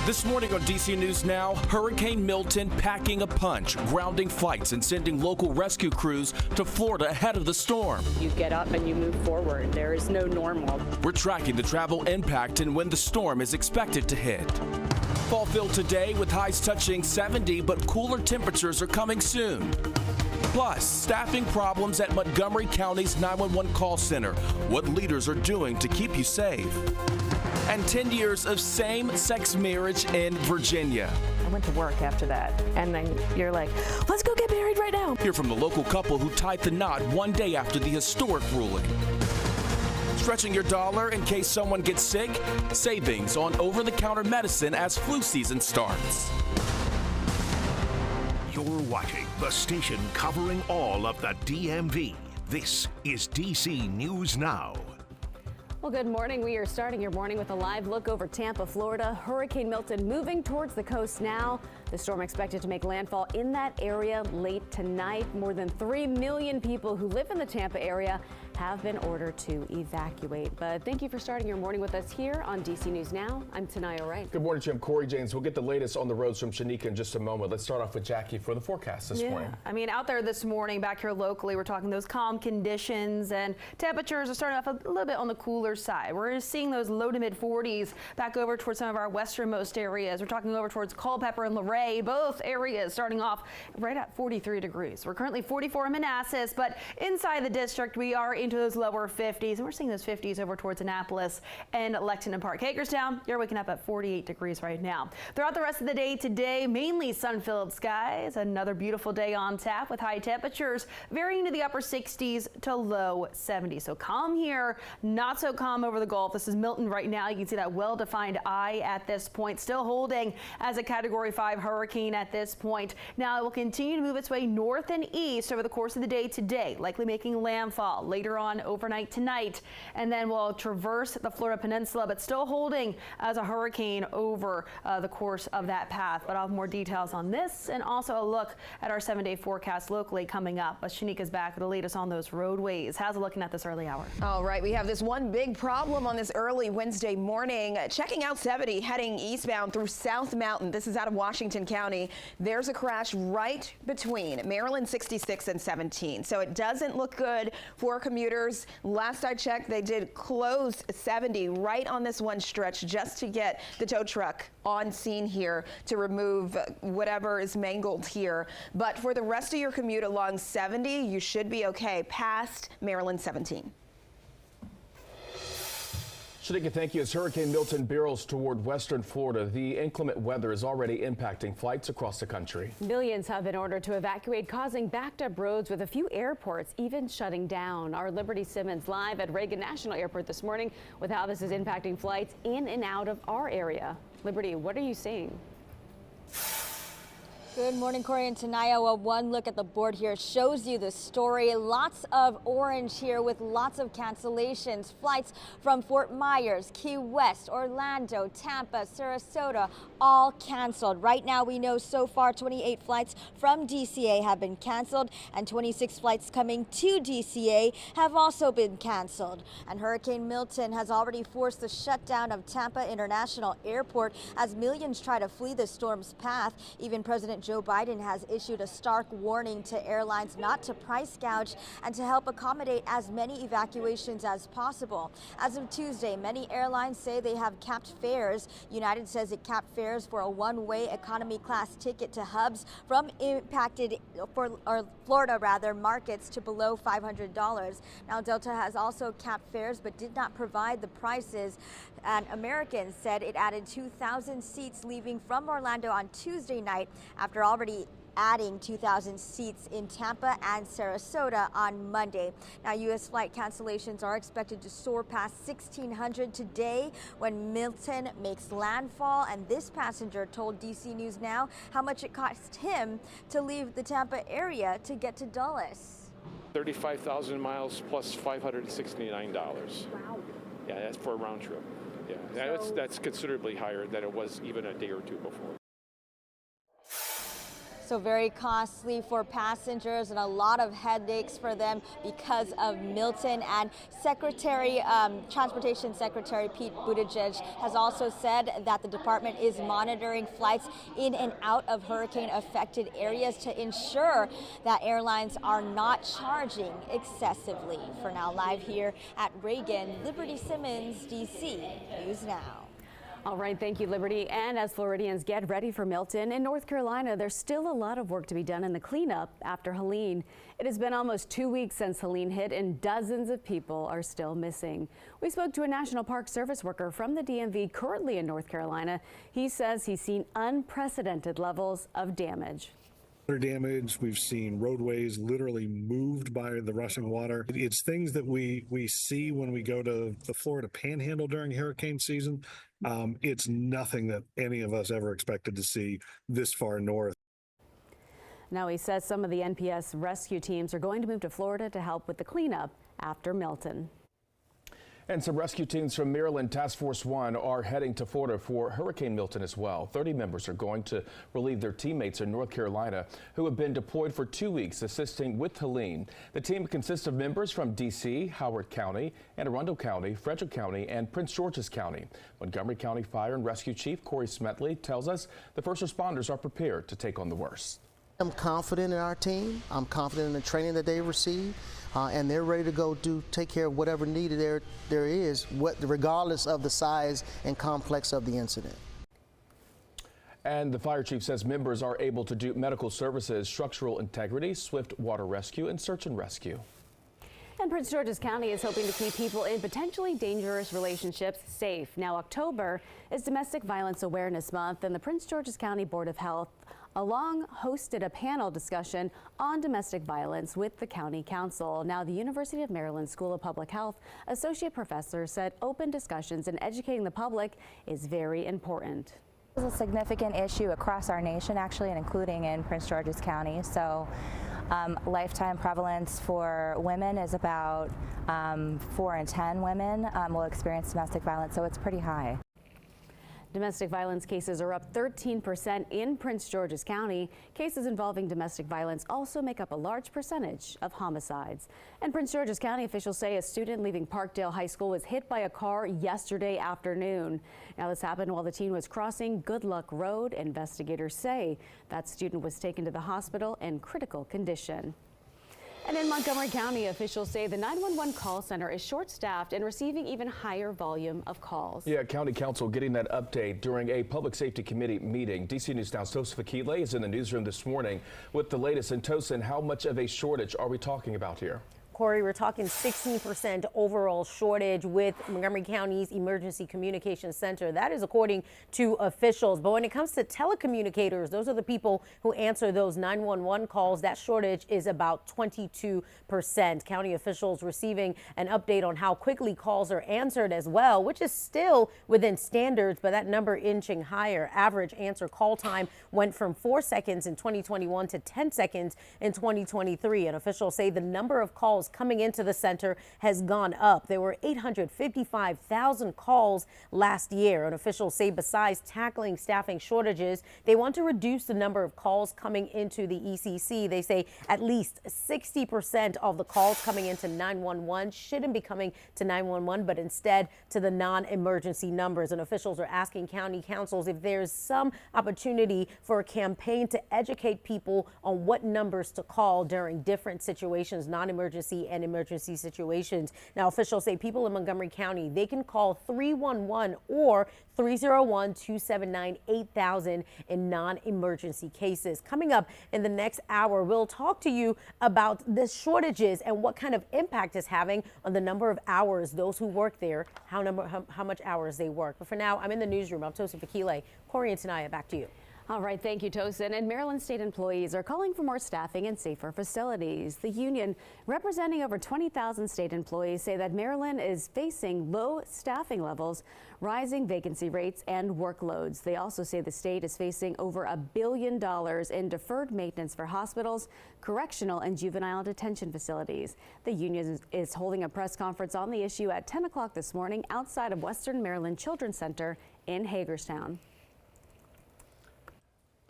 This morning on DC News Now, Hurricane Milton packing a punch, grounding flights and sending local rescue crews to Florida ahead of the storm. You get up and you move forward. There is no normal. We're tracking the travel impact and when the storm is expected to hit. Fall filled today with highs touching 70, but cooler temperatures are coming soon. Plus, staffing problems at Montgomery County's 911 call center. What leaders are doing to keep you safe. And 10 years of same-sex marriage in Virginia. I went to work after that, and then you're like, let's go get married right now. Hear from the local couple who tied the knot one day after the historic ruling. Stretching your dollar in case someone gets sick? Savings on over-the-counter medicine as flu season starts. You're watching the station covering all of the DMV. This is DC News Now. Well, good morning. We are starting your morning with a live look over Tampa, Florida. Hurricane Milton moving towards the coast now. The storm expected to make landfall in that area late tonight. More than 3 million people who live in the Tampa area have been ordered to evacuate. But thank you for starting your morning with us here on DC News Now. I'm Tanaya Wright. Good morning, Jim. Corey James. We'll get the latest on the roads from Shanika in just a moment. Let's start off with Jackie for the forecast this morning. I mean, out there this morning, back here locally, we're talking those calm conditions and temperatures are starting off a little bit on the cooler side. We're seeing those low to mid 40s back over towards some of our westernmost areas. We're talking over towards Culpeper and Luray, both areas starting off right at 43 degrees. We're currently 44 in Manassas, but inside the district, we are into those lower 50s, and we're seeing those 50s over towards Annapolis and Lexington Park. Hagerstown, you're waking up at 48 degrees right now. Throughout the rest of the day today, mainly sun-filled skies. Another beautiful day on tap with high temperatures varying to the upper 60s to low 70s. So calm here, not so calm over the Gulf. This is Milton right now. You can see that well-defined eye at this point, still holding as a Category 5 hurricane at this point. Now it will continue to move its way north and east over the course of the day today, likely making landfall later on overnight tonight, and then will traverse the Florida Peninsula, but still holding as a hurricane over the course of that path. But I'll have more details on this and also a look at our 7-day forecast locally coming up. But Shanika's back with the latest on those roadways. How's it looking at this early hour? All right, we have this one big problem on this early Wednesday morning. Checking out 70 heading eastbound through South Mountain. This is out of Washington County. There's a crash right between Maryland 66 and 17. So it doesn't look good for commuters. Last I checked, they did close 70 right on this one stretch just to get the tow truck on scene here to remove whatever is mangled here. But for the rest of your commute along 70, you should be okay past Maryland 17. Shanika, thank you. As Hurricane Milton barrels toward western Florida, the inclement weather is already impacting flights across the country. Millions have been ordered to evacuate, causing backed up roads with a few airports even shutting down. Our Liberty Simmons live at Reagan National Airport this morning with how this is impacting flights in and out of our area. Liberty, what are you seeing? Good morning, Corey and Tanaya. Well, one look at the board here shows you the story. Lots of orange here with lots of cancellations. Flights from Fort Myers, Key West, Orlando, Tampa, Sarasota, all canceled. Right now, we know so far 28 flights from DCA have been canceled and 26 flights coming to DCA have also been canceled. And Hurricane Milton has already forced the shutdown of Tampa International Airport as millions try to flee the storm's path. Even President Joe Biden has issued a stark warning to airlines not to price gouge and to help accommodate as many evacuations as possible. As of Tuesday, many airlines say they have capped fares. United says it capped fares for a one-way economy class ticket to hubs from impacted Florida markets to below $500. Now Delta has also capped fares but did not provide the prices. And American said it added 2,000 seats leaving from Orlando on Tuesday night after already adding 2,000 seats in Tampa and Sarasota on Monday. Now, U.S. flight cancellations are expected to soar past 1,600 today when Milton makes landfall. And this passenger told DC News Now how much it cost him to leave the Tampa area to get to Dulles. 35,000 miles plus $569. Wow. Yeah, that's for a round trip. Yeah, that's considerably higher than it was even a day or two before. so very costly for passengers and a lot of headaches for them because of Milton. And Transportation Secretary Pete Buttigieg has also said that the department is monitoring flights in and out of hurricane-affected areas to ensure that airlines are not charging excessively. For now, live here at Reagan, Liberty Simmons, D.C. News Now. All right, thank you, Liberty. And as Floridians get ready for Milton in North Carolina, there's still a lot of work to be done in the cleanup after Helene. It has been almost 2 weeks since Helene hit, and dozens of people are still missing. We spoke to a National Park Service worker from the DMV currently in North Carolina. He says he's seen unprecedented levels of damage. Damage. We've seen roadways literally moved by the rushing water. It's things that we see when we go to the Florida Panhandle during hurricane season. It's nothing that any of us ever expected to see this far north. Now he says some of the NPS rescue teams are going to move to Florida to help with the cleanup after Milton. And some rescue teams from Maryland Task Force 1 are heading to Florida for Hurricane Milton as well. 30 members are going to relieve their teammates in North Carolina who have been deployed for 2 weeks assisting with Helene. The team consists of members from D.C., Howard County, Anne Arundel County, Frederick County, and Prince George's County. Montgomery County Fire and Rescue Chief Corey Smetley tells us the first responders are prepared to take on the worst. I'm confident in our team. I'm confident in the training that they received, and they're ready to go take care of whatever need there is, regardless of the size and complex of the incident. And the fire chief says members are able to do medical services, structural integrity, swift water rescue, and search and rescue. And Prince George's County is hoping to keep people in potentially dangerous relationships safe. Now, October is Domestic Violence Awareness Month, and the Prince George's County Board of Health hosted a panel discussion on domestic violence with the County Council. Now, the University of Maryland School of Public Health Associate Professor said open discussions and educating the public is very important. It's a significant issue across our nation, actually, and including in Prince George's County. So lifetime prevalence for women is about 4 in 10 women will experience domestic violence, so it's pretty high. Domestic violence cases are up 13% in Prince George's County. Cases involving domestic violence also make up a large percentage of homicides. And Prince George's County officials say a student leaving Parkdale High School was hit by a car yesterday afternoon. Now, this happened while the teen was crossing Good Luck Road. Investigators say that student was taken to the hospital in critical condition. And in Montgomery County, officials say the 911 call center is short-staffed and receiving even higher volume of calls. Yeah, County Council getting that update during a Public Safety Committee meeting. DC News Now's Tosin Fakile is in the newsroom this morning with the latest. And Tosin, how much of a shortage are we talking about here? Corey, we're talking 16% overall shortage with Montgomery County's Emergency Communications Center. That is according to officials. But when it comes to telecommunicators, those are the people who answer those 911 calls. That shortage is about 22%. County officials receiving an update on how quickly calls are answered as well, which is still within standards, but that number inching higher. Average answer call time went from 4 seconds in 2021 to 10 seconds in 2023. And officials say the number of calls coming into the center has gone up. There were 855,000 calls last year. And officials say besides tackling staffing shortages, they want to reduce the number of calls coming into the ECC. They say at least 60% of the calls coming into 911 shouldn't be coming to 911, but instead to the non-emergency numbers. And officials are asking county councils if there's some opportunity for a campaign to educate people on what numbers to call during different situations, non-emergency and emergency situations. Now, officials say people in Montgomery County, they can call 311 or 301-279-8000 in non-emergency cases. Coming up in the next hour, we'll talk to you about the shortages and what kind of impact it's having on the number of hours those who work there, how much hours they work. But for now, I'm in the newsroom. I'm Tosin Fakile. Corey and Tanaya, back to you. All right, thank you, Tosin. And Maryland state employees are calling for more staffing and safer facilities. The union, representing over 20,000 state employees, say that Maryland is facing low staffing levels, rising vacancy rates, and workloads. They also say the state is facing over $1 billion in deferred maintenance for hospitals, correctional, and juvenile detention facilities. The union is holding a press conference on the issue at 10 o'clock this morning outside of Western Maryland Children's Center in Hagerstown.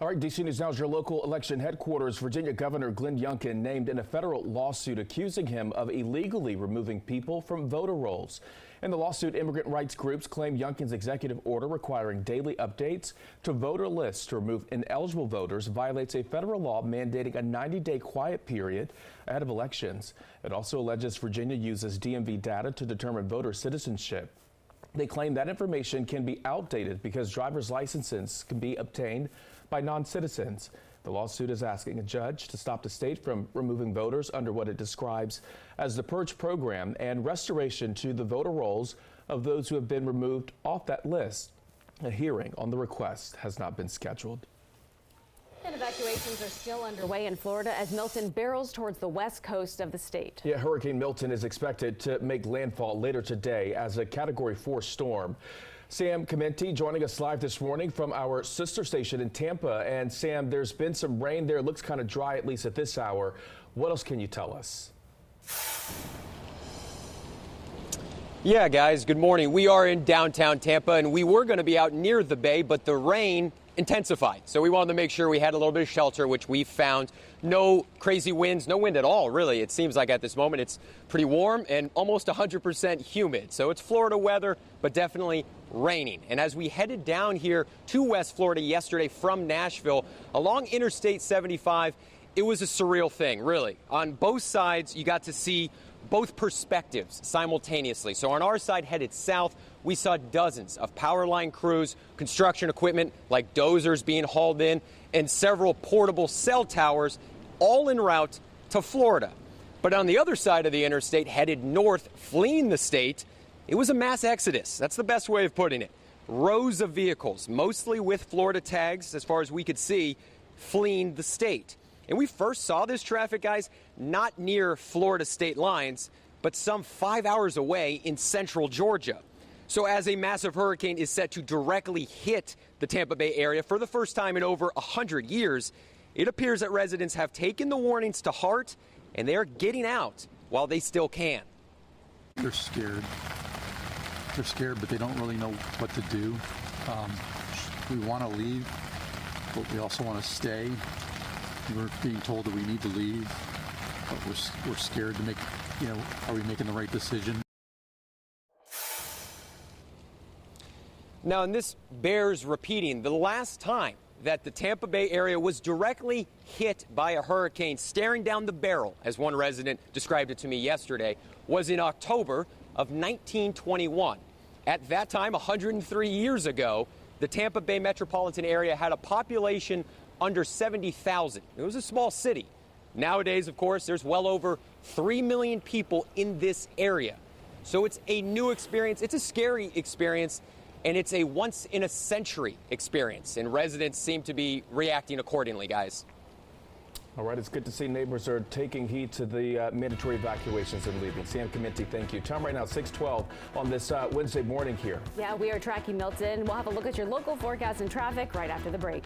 All right, DC News Now is your local election headquarters. Virginia Governor Glenn Youngkin named in a federal lawsuit accusing him of illegally removing people from voter rolls. In the lawsuit, immigrant rights groups claim Youngkin's executive order requiring daily updates to voter lists to remove ineligible voters violates a federal law mandating a 90-day quiet period ahead of elections. It also alleges Virginia uses DMV data to determine voter citizenship. They claim that information can be outdated because driver's licenses can be obtained by non-citizens. The lawsuit is asking a judge to stop the state from removing voters under what it describes as the Purge program and restoration to the voter rolls of those who have been removed off that list. A hearing on the request has not been scheduled. And evacuations are still underway in Florida as Milton barrels towards the west coast of the state. Yeah, Hurricane Milton is expected to make landfall later today as a Category 4 storm. Sam Chimenti joining us live this morning from our sister station in Tampa. And Sam, there's been some rain there. It looks kind of dry, at least at this hour. What else can you tell us? Yeah, guys, good morning. We are in downtown Tampa, and we were going to be out near the bay, but the rain intensified. So we wanted to make sure we had a little bit of shelter, which we found. No crazy winds, no wind at all, really. It seems like at this moment it's pretty warm and almost 100% humid. So it's Florida weather, but definitely raining. And as we headed down here to West Florida yesterday from Nashville along Interstate 75, it was a surreal thing, really. On both sides, you got to see both perspectives simultaneously. So on our side, headed south, we saw dozens of power line crews, construction equipment like dozers being hauled in, and several portable cell towers, all en route to Florida. But on the other side of the interstate, headed north, fleeing the state, it was a mass exodus. That's the best way of putting it. Rows of vehicles, mostly with Florida tags, as far as we could see, fleeing the state. And we first saw this traffic, guys, not near Florida state lines, but some 5 hours away in central Georgia. So as a massive hurricane is set to directly hit the Tampa Bay area for the first time in over 100 years, it appears that residents have taken the warnings to heart, and they are getting out while they still can. They're scared. They're scared, but they don't really know what to do. We want to leave, but we also want to stay. We're being told that we need to leave, but we're scared to make, are we making the right decision? Now, and this bears repeating, the last time that the Tampa Bay area was directly hit by a hurricane staring down the barrel, as one resident described it to me yesterday, was in October of 1921. At that time, 103 years ago, the Tampa Bay metropolitan area had a population under 70,000. It was a small city. Nowadays, of course, there's well over 3 million people in this area. So it's a new experience. It's a scary experience, and it's a once-in-a-century experience. And residents seem to be reacting accordingly, guys. All right, it's good to see neighbors are taking heed to the mandatory evacuations and leaving. Sam Chimenti, thank you. Time right now, 6:12 on this Wednesday morning here. Yeah, we are tracking Milton. We'll have a look at your local forecast and traffic right after the break.